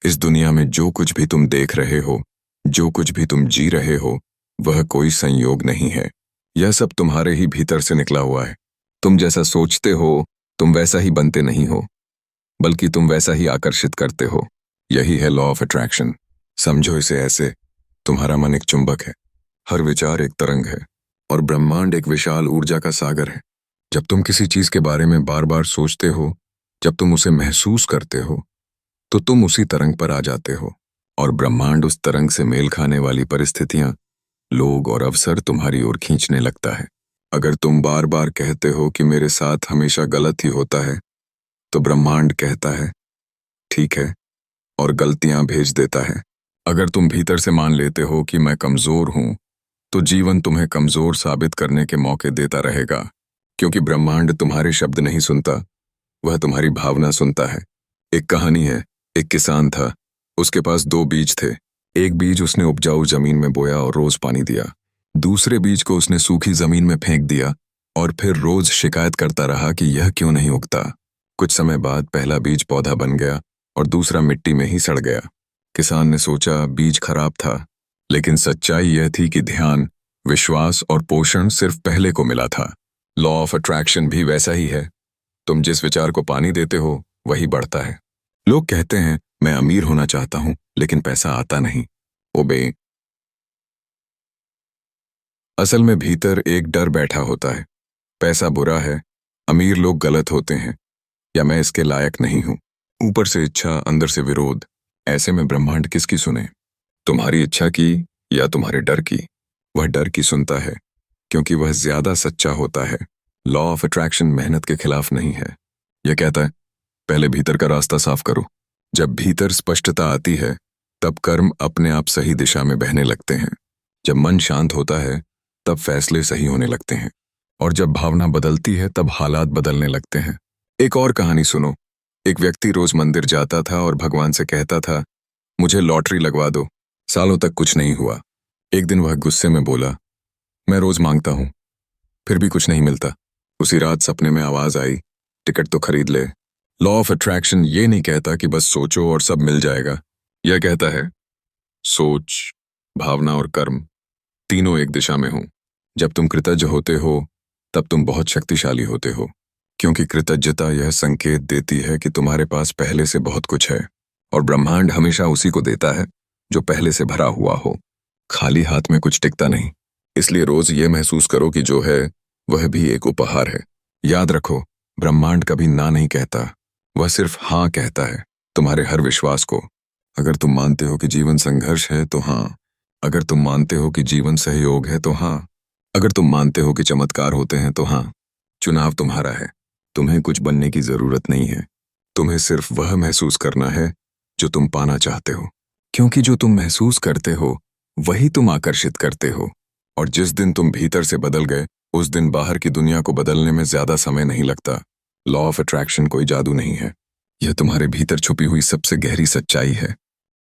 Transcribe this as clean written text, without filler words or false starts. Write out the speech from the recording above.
इस दुनिया में जो कुछ भी तुम देख रहे हो, जो कुछ भी तुम जी रहे हो, वह कोई संयोग नहीं है। यह सब तुम्हारे ही भीतर से निकला हुआ है। तुम जैसा सोचते हो, तुम वैसा ही बनते नहीं हो, बल्कि तुम वैसा ही आकर्षित करते हो। यही है लॉ ऑफ अट्रैक्शन। समझो इसे ऐसे, तुम्हारा मन एक चुंबक है, हर विचार एक तरंग है, और ब्रह्मांड एक विशाल ऊर्जा का सागर है। जब तुम किसी चीज के बारे में बार बार सोचते हो, जब तुम उसे महसूस करते हो, तो तुम उसी तरंग पर आ जाते हो, और ब्रह्मांड उस तरंग से मेल खाने वाली परिस्थितियां, लोग और अवसर तुम्हारी ओर खींचने लगता है। अगर तुम बार बार कहते हो कि मेरे साथ हमेशा गलत ही होता है, तो ब्रह्मांड कहता है ठीक है, और गलतियां भेज देता है। अगर तुम भीतर से मान लेते हो कि मैं कमजोर हूं, तो जीवन तुम्हें कमजोर साबित करने के मौके देता रहेगा, क्योंकि ब्रह्मांड तुम्हारे शब्द नहीं सुनता, वह तुम्हारी भावना सुनता है। एक कहानी है, एक किसान था, उसके पास दो बीज थे। एक बीज उसने उपजाऊ जमीन में बोया और रोज पानी दिया। दूसरे बीज को उसने सूखी जमीन में फेंक दिया और फिर रोज शिकायत करता रहा कि यह क्यों नहीं उगता। कुछ समय बाद पहला बीज पौधा बन गया और दूसरा मिट्टी में ही सड़ गया। किसान ने सोचा बीज खराब था, लेकिन सच्चाई यह थी कि ध्यान, विश्वास और पोषण सिर्फ पहले को मिला था। लॉ ऑफ अट्रैक्शन भी वैसा ही है। तुम जिस विचार को पानी देते हो, वही बढ़ता है। लोग कहते हैं मैं अमीर होना चाहता हूं, लेकिन पैसा आता नहीं। ओबे, असल में भीतर एक डर बैठा होता है। पैसा बुरा है, अमीर लोग गलत होते हैं, या मैं इसके लायक नहीं हूं। ऊपर से इच्छा, अंदर से विरोध। ऐसे में ब्रह्मांड किसकी सुने? तुम्हारी इच्छा की या तुम्हारे डर की? वह डर की सुनता है, क्योंकि वह ज्यादा सच्चा होता है। लॉ ऑफ अट्रैक्शन मेहनत के खिलाफ नहीं है। यह कहता है पहले भीतर का रास्ता साफ करो। जब भीतर स्पष्टता आती है, तब कर्म अपने आप सही दिशा में बहने लगते हैं। जब मन शांत होता है, तब फैसले सही होने लगते हैं, और जब भावना बदलती है, तब हालात बदलने लगते हैं। एक और कहानी सुनो। एक व्यक्ति रोज मंदिर जाता था और भगवान से कहता था मुझे लॉटरी लगवा दो। सालों तक कुछ नहीं हुआ। एक दिन वह गुस्से में बोला मैं रोज मांगता हूं, फिर भी कुछ नहीं मिलता। उसी रात सपने में आवाज आई टिकट तो खरीद ले। लॉ ऑफ अट्रैक्शन ये नहीं कहता कि बस सोचो और सब मिल जाएगा। यह कहता है सोच, भावना और कर्म तीनों एक दिशा में हों। जब तुम कृतज्ञ होते हो, तब तुम बहुत शक्तिशाली होते हो, क्योंकि कृतज्ञता यह संकेत देती है कि तुम्हारे पास पहले से बहुत कुछ है, और ब्रह्मांड हमेशा उसी को देता है जो पहले से भरा हुआ हो। खाली हाथ में कुछ टिकता नहीं। इसलिए रोज ये महसूस करो कि जो है वह भी एक उपहार है। याद रखो, ब्रह्मांड कभी ना नहीं कहता, वह सिर्फ हाँ कहता है तुम्हारे हर विश्वास को। अगर तुम मानते हो कि जीवन संघर्ष है तो हाँ, अगर तुम मानते हो कि जीवन सहयोग है तो हाँ, अगर तुम मानते हो कि चमत्कार होते हैं तो हाँ। चुनाव तुम्हारा है। तुम्हें कुछ बनने की जरूरत नहीं है। तुम्हें सिर्फ वह महसूस करना है जो तुम पाना चाहते हो, क्योंकि जो तुम महसूस करते हो वही तुम आकर्षित करते हो। और जिस दिन तुम भीतर से बदल गए, उस दिन बाहर की दुनिया को बदलने में ज्यादा समय नहीं लगता। लॉ ऑफ अट्रैक्शन कोई जादू नहीं है, यह तुम्हारे भीतर छुपी हुई सबसे गहरी सच्चाई है।